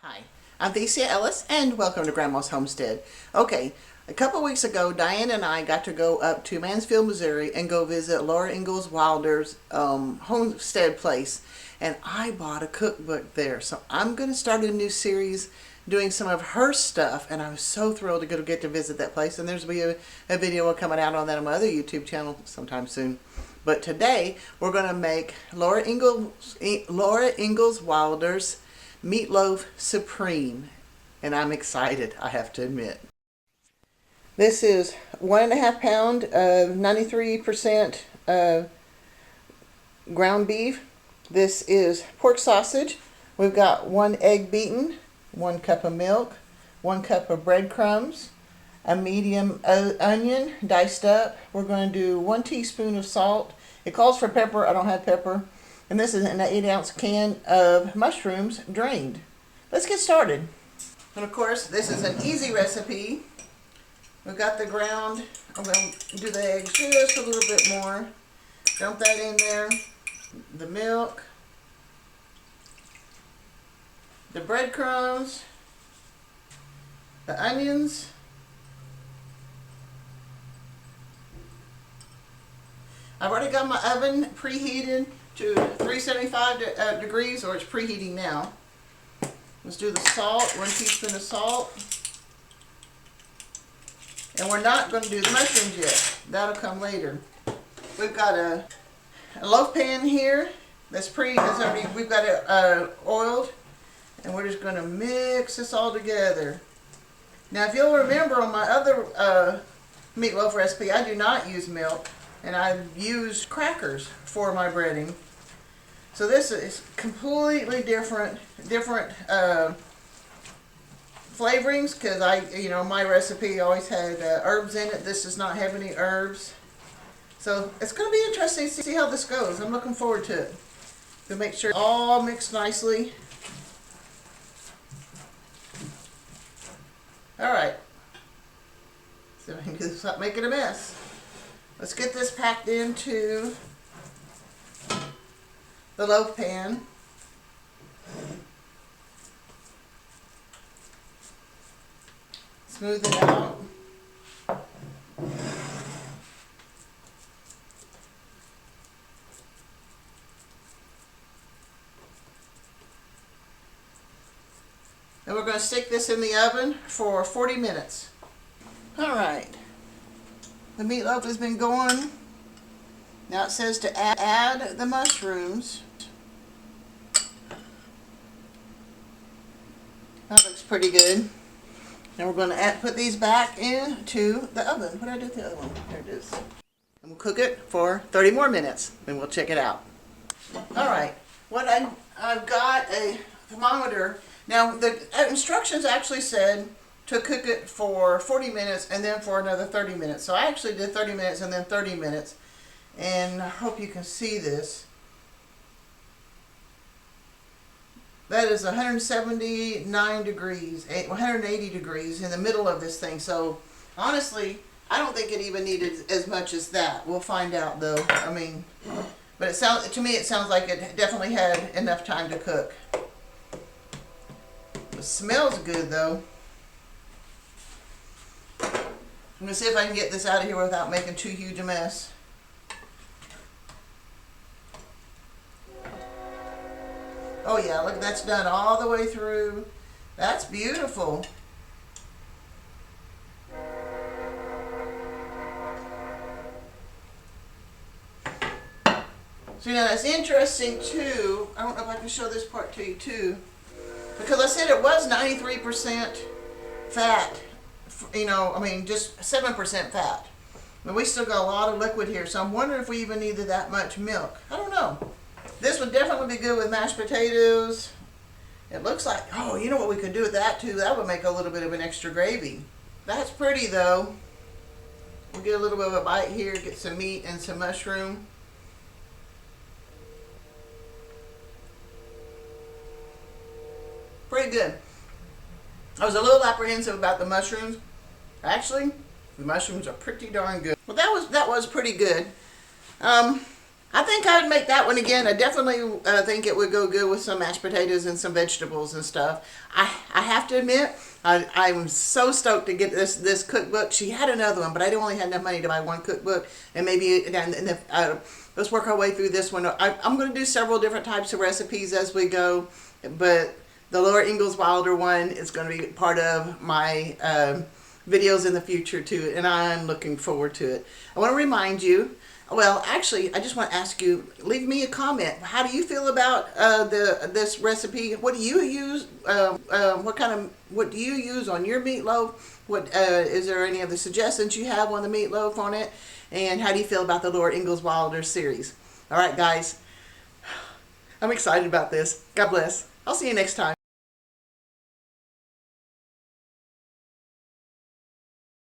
Hi, I'm theciaellis and welcome to Grandma's Homestead. Okay, a couple weeks ago, Diane and I got to go up to Mansfield, Missouri and go visit Laura Ingalls Wilder's homestead place. And I bought a cookbook there. So I'm going to start a new series doing some of her stuff. And I'm so thrilled to get to visit that place. And there's going to be a video coming out on that on my other YouTube channel sometime soon. But today, we're going to make Laura Ingalls Wilder's Meatloaf Supreme, and I'm excited, I have to admit. This is 1.5 pound of 93% ground beef. This is pork sausage. We've got 1 egg beaten, 1 cup of milk, 1 cup of breadcrumbs, a medium onion diced up. We're going to do 1 teaspoon of salt. It calls for pepper, I don't have pepper. And this is an 8-ounce can of mushrooms drained. Let's get started. And of course, this is an easy recipe. We've got the ground. I'm going to do the eggs just a little bit more. Dump that in there. The milk. The breadcrumbs. The onions. I've already got my oven preheated to 375 degrees, or it's preheating now. Let's do the salt, 1 teaspoon of salt. And we're not going to do the mushrooms yet. That'll come later. We've got a loaf pan here we've got it oiled, and we're just going to mix this all together. Now, if you'll remember on my other meatloaf recipe, I do not use milk, and I used crackers for my breading. So this is completely different flavorings, because my recipe always had herbs in it. This does not have any herbs. So it's going to be interesting to see how this goes. I'm looking forward to it. To make sure it's all mixed nicely. Alright. See if I can get this without making a mess. Let's get this packed into the loaf pan. Smooth it out. And we're going to stick this in the oven for 40 minutes. Alright. The meatloaf has been going. Now it says to add the mushrooms. That looks pretty good. Now we're going to put these back into the oven. What did I do with the other one? There it is. And we'll cook it for 30 more minutes. Then we'll check it out. Alright. I've got a thermometer. Now the instructions actually said to cook it for 40 minutes and then for another 30 minutes. So I actually did 30 minutes and then 30 minutes. And I hope you can see this. That is 179 degrees, 180 degrees in the middle of this thing. So honestly, I don't think it even needed as much as that. We'll find out though. I mean, but to me it sounds like it definitely had enough time to cook. It smells good though. I'm going to see if I can get this out of here without making too huge a mess. Oh yeah, look, that's done all the way through. That's beautiful. So now that's interesting too. I don't know if I can show this part to you too. Because I said it was 93% fat. Just 7% fat. But we still got a lot of liquid here. So I'm wondering if we even needed that much milk. I don't know. This would definitely be good with mashed potatoes. It looks like, oh, you know what we could do with that too? That would make a little bit of an extra gravy. That's pretty though. We'll get a little bit of a bite here, get some meat and some mushroom. Pretty good. I was a little apprehensive about the mushrooms. Actually, the mushrooms are pretty darn good. Well, that was pretty good. I think I would make that one again. I definitely think it would go good with some mashed potatoes and some vegetables and stuff. I have to admit, I'm so stoked to get this cookbook. She had another one, but I only had enough money to buy one cookbook. And maybe, let's work our way through this one. I'm going to do several different types of recipes as we go, but the Laura Ingalls Wilder one is going to be part of my videos in the future too, and I'm looking forward to it. I want to remind you, well, actually, I just want to ask you, leave me a comment. How do you feel about this recipe? What do you use? What do you use on your meatloaf? What is there any other suggestions you have on the meatloaf on it? And how do you feel about the Laura Ingalls Wilder series? All right, guys, I'm excited about this. God bless. I'll see you next time.